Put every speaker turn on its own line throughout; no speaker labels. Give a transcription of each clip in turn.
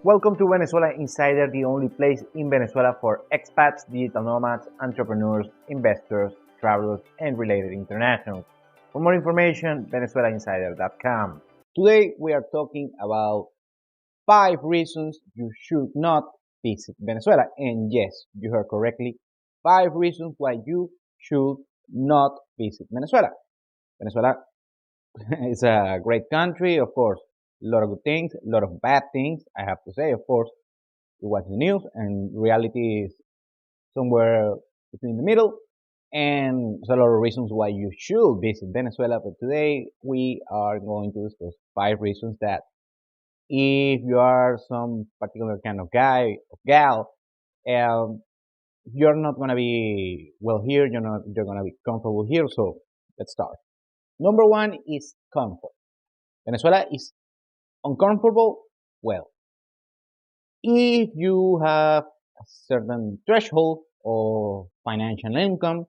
Welcome to Venezuela Insider, the only place in Venezuela for expats, digital nomads, entrepreneurs, investors, travelers, and related internationals. For more information, venezuelainsider.com. Today we are talking about 5 reasons you should not visit Venezuela. And yes, you heard correctly, 5 reasons why you should not visit Venezuela. Venezuela is a great country, of course. A lot of good things, a lot of bad things, I have to say, of course. You watch the news and reality is somewhere between the middle. And there's a lot of reasons why you should visit Venezuela. But today we are going to discuss 5 reasons that if you are some particular kind of guy or gal, um, you're not gonna be well here. You're gonna be comfortable here. So let's start. Number one is comfort. Venezuela is uncomfortable. Well, if you have a certain threshold of financial income,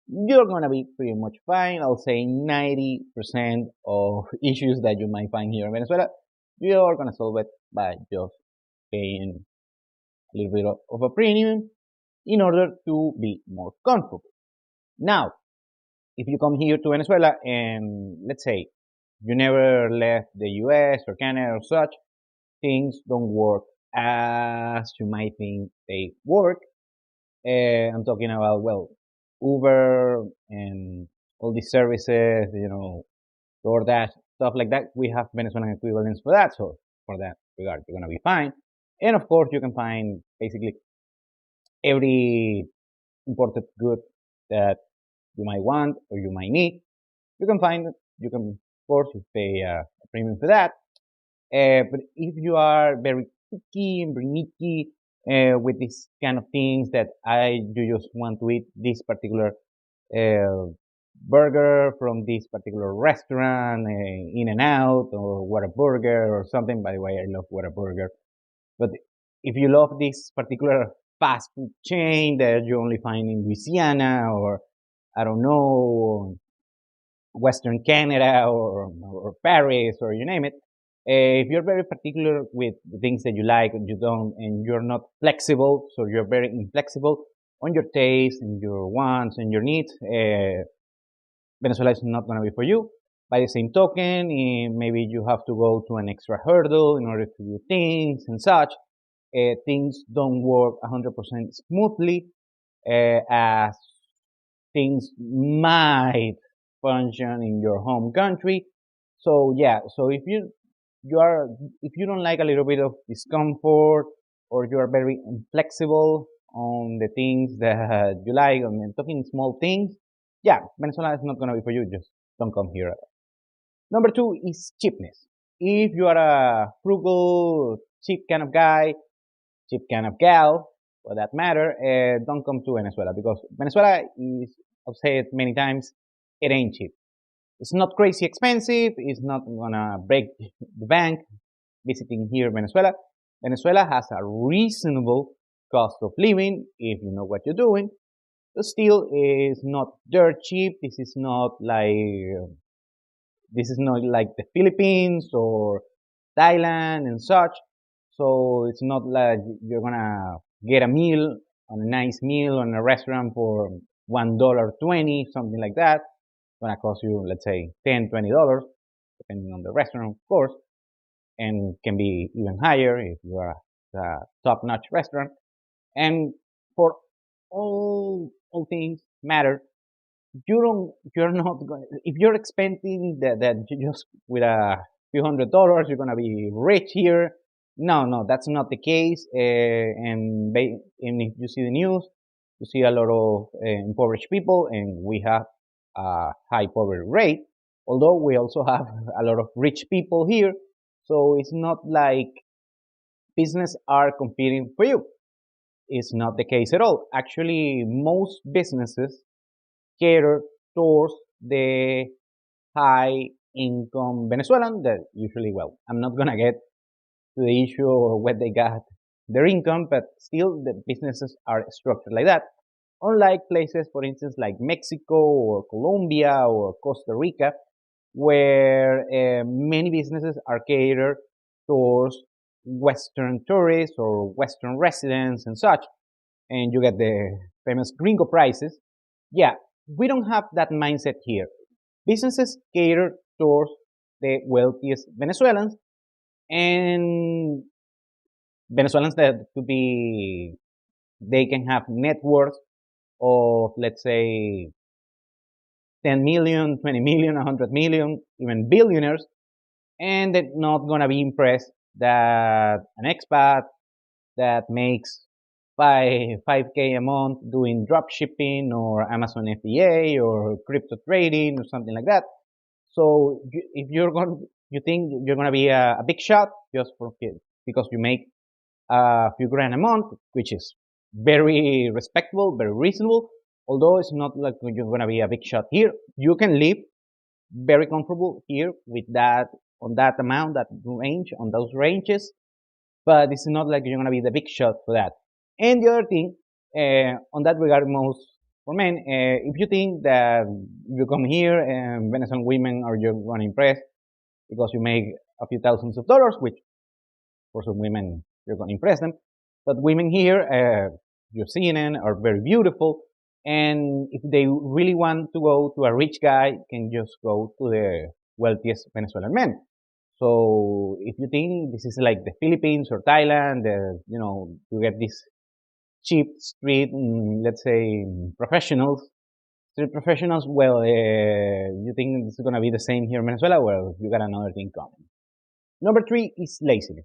you're gonna be pretty much fine. I'll say 90% of issues that you might find here in Venezuela, you're gonna solve it by just paying a little bit of a premium in order to be more comfortable. Now, if you come here to Venezuela and let's say you never left the US or Canada or such, things don't work as you might think they work. I'm talking about, well, Uber and all these services, DoorDash, stuff like that. We have Venezuelan equivalents for that. So for that regard, you're going to be fine. And of course, you can find basically every imported good that you might want or you might need. You can find it. You can, of course, you pay a premium for that. But if you are very picky and very nitty with these kind of things that you just want to eat this particular burger from this particular restaurant, In and Out or Whataburger or something. By the way, I love Whataburger. But if you love this particular fast food chain that you only find in Louisiana or I don't know, Western Canada or Paris or you name it, if you're very particular with the things that you like and you don't, and you're not flexible, so you're very inflexible on your taste and your wants and your needs, Venezuela is not going to be for you. By the same token, maybe you have to go to an extra hurdle in order to do things and such. Things don't work 100% smoothly as things might function in your home country. So yeah, so if you don't like a little bit of discomfort or you are very inflexible on the things that you like, I mean, talking small things, yeah, Venezuela is not gonna be for you. Just don't come here. Number two is cheapness. If you are a frugal, cheap kind of guy, cheap kind of gal, for that matter, don't come to Venezuela because Venezuela is, I've said it many times, it ain't cheap. It's not crazy expensive. It's not gonna break the bank visiting here Venezuela. Venezuela has a reasonable cost of living if you know what you're doing. But still, is not dirt cheap. This is not like the Philippines or Thailand and such. So it's not like you're gonna get a meal on a nice meal on a restaurant for $1.20, something like that. It's gonna cost you, let's say, $10, $20, depending on the restaurant, of course, and can be even higher if you are a top-notch restaurant. And for all things matter, you're not going. If you're expecting that you just with a few $100 you're gonna be rich here, no, that's not the case. And if you see the news, you see a lot of impoverished people, and we have a high poverty rate. Although we also have a lot of rich people here, so it's not like business are competing for you. It's not the case at all. Actually, most businesses cater towards the high income Venezuelan that usually, well, I'm not gonna get to the issue or where they got their income, but still the businesses are structured like that. Unlike places, for instance, like Mexico or Colombia or Costa Rica, where many businesses are catered towards
Western tourists or Western residents and such, and you get the famous gringo prices. Yeah, we don't have that mindset here. Businesses cater towards the wealthiest Venezuelans, and Venezuelans that could be, they can have net worth of, let's say, 10 million, 20 million, 100 million, even billionaires, and they're not going to be impressed that an expat that makes 5K a month doing drop shipping or Amazon FBA or crypto trading or something like that. So if you think you're going to be a big shot just because you make a few grand a month, which is very respectable, very reasonable. Although it's not like you're going to be a big shot here, you can live very comfortable here with that, on that amount, that range, on those ranges. But it's not like you're going to be the big shot for that. And the other thing, on that regard, most for men, if you think that you come here and Venezuelan women are just going to impress because you make a few thousands of dollars, which for some women you're going to impress them, but women here, you're seeing them, are very beautiful, and if they really want to go to a rich guy, can just go to the wealthiest Venezuelan men. So if you think this is like the Philippines or Thailand, you get these cheap street, let's say, professionals, street professionals, well, you think it's going to be the same here in Venezuela? Well, you got another thing coming. Number three is laziness.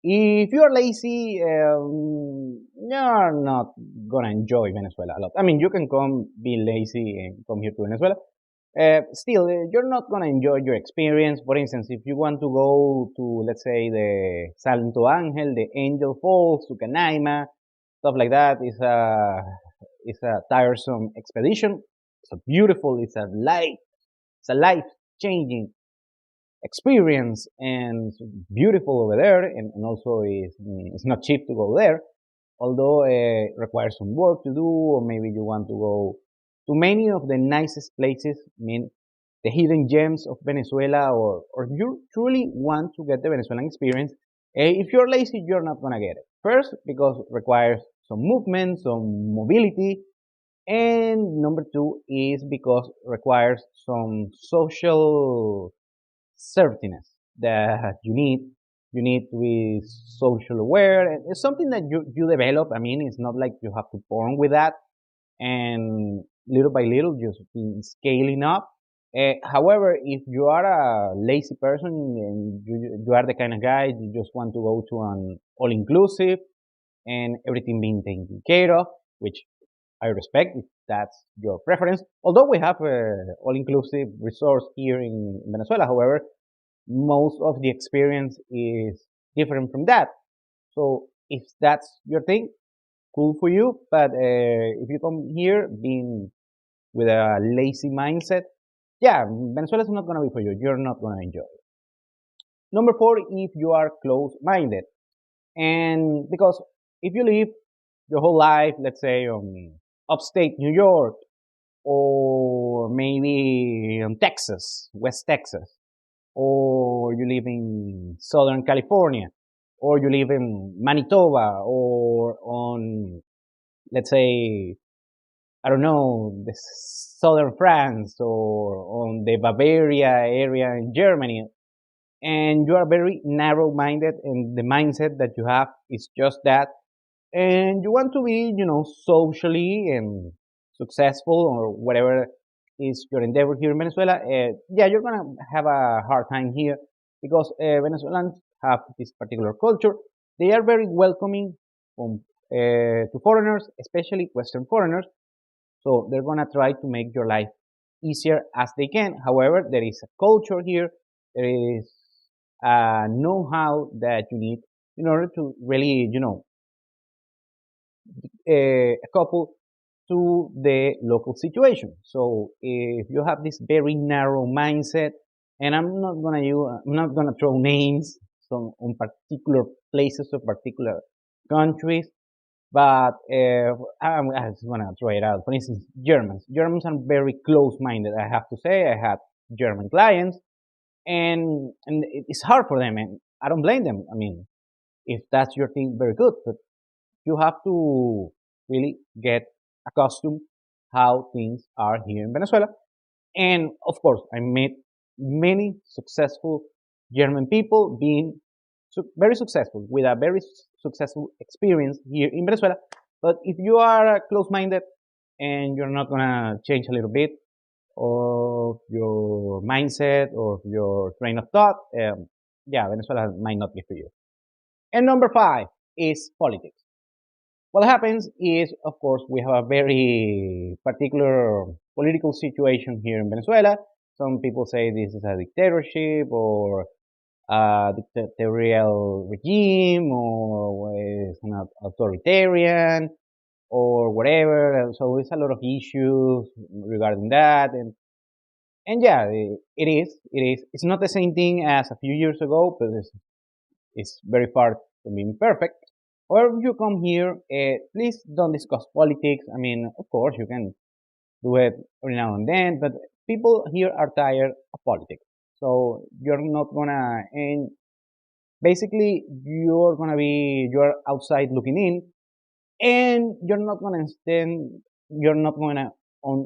If you're lazy, you're not gonna enjoy Venezuela a lot. I mean, you can come be lazy and come here to Venezuela. Still, you're not gonna enjoy your experience. For instance, if you want to go to, let's say, the Santo Ángel, the Angel Falls, to Canaima, stuff like that, it's a tiresome expedition. It's a beautiful, it's a life changing experience, and beautiful over there, and also it's not cheap to go there, although it requires some work to do, or maybe you want to go to many of the nicest places, I mean, the hidden gems of Venezuela, or you truly want to get the Venezuelan experience. If you're lazy, you're not gonna get it. First, because it requires some movement, some mobility, and number two is because it requires some social certitudeness that you need to be social aware, and it's something that you develop. I mean, it's not like you have to born with that, and little by little just been scaling up. However, if you are a lazy person and you are the kind of guy you just want to go to an all inclusive and everything being taken care of, which I respect if that's your preference. Although we have all inclusive resorts here in Venezuela, however, most of the experience is different from that. So if that's your thing, cool for you. But if you come here being with a lazy mindset, yeah, Venezuela is not going to be for you. You're not going to enjoy it. Number four, if you are close-minded. And because if you live your whole life, let's say upstate New York, or maybe in Texas, West Texas, or you live in Southern California, or you live in Manitoba, or on, let's say, I don't know, the Southern France, or on the Bavaria area in Germany, and you are very narrow-minded, and the mindset that you have is just that, and you want to be, socially and successful, or whatever is your endeavor here in Venezuela, yeah, you're gonna have a hard time here because Venezuelans have this particular culture. They are very welcoming to foreigners, especially Western foreigners. So they're gonna try to make your life easier as they can. However, there is a culture here. There is a know-how that you need in order to really, couple to the local situation. So if you have this very narrow mindset, and I'm not gonna throw names on particular places or particular countries, but I just wanna throw it out. For instance, Germans. Germans are very close-minded. I have to say, I have German clients, and it's hard for them, and I don't blame them. I mean, If that's your thing, very good. But you have to really get accustomed how things are here in Venezuela. And of course, I met many successful German people being very successful with a very successful experience here in Venezuela. But if you are close-minded and you're not gonna change a little bit of your mindset or your train of thought, yeah, Venezuela might not be for you. And number 5 is politics. What happens is, of course, we have a very particular political situation here in Venezuela. Some people say this is a dictatorship or a dictatorial regime or it's an authoritarian or whatever. So there's a lot of issues regarding that. And yeah, it is. It is. It's not the same thing as a few years ago, but it's very far from being perfect. Or if you come here, please don't discuss politics. I mean, of course, you can do it every now and then, but people here are tired of politics. So you're not gonna, and basically you're outside looking in, and you're not gonna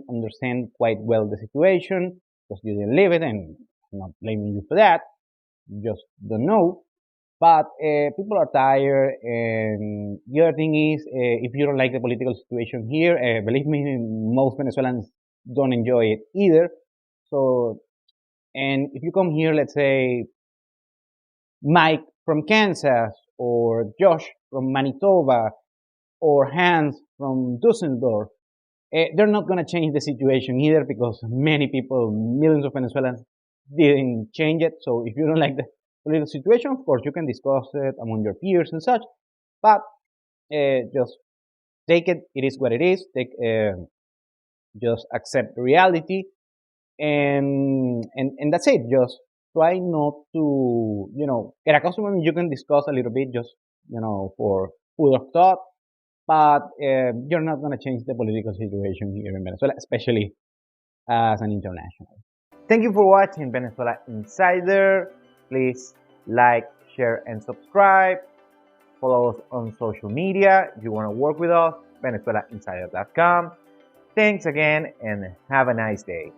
understand quite well the situation because you didn't live it, and I'm not blaming you for that. You just don't know. But people are tired, and the other thing is, if you don't like the political situation here, believe me, most Venezuelans don't enjoy it either. So, and if you come here, let's say Mike from Kansas, or Josh from Manitoba, or Hans from Dusseldorf, they're not going to change the situation either because many people, millions of Venezuelans, didn't change it. So if you don't like the political situation, of course, you can discuss it among your peers and such, but just take it. It is what it is. Just accept reality, and that's it. Just try not to, get accustomed. I mean, you can discuss a little bit, just for food of thought, but you're not going to change the political situation here in Venezuela, especially as an international.
Thank you for watching Venezuela Insider. Please like, share, and subscribe. Follow us on social media. If you want to work with us, VenezuelaInsider.com. Thanks again, and have a nice day.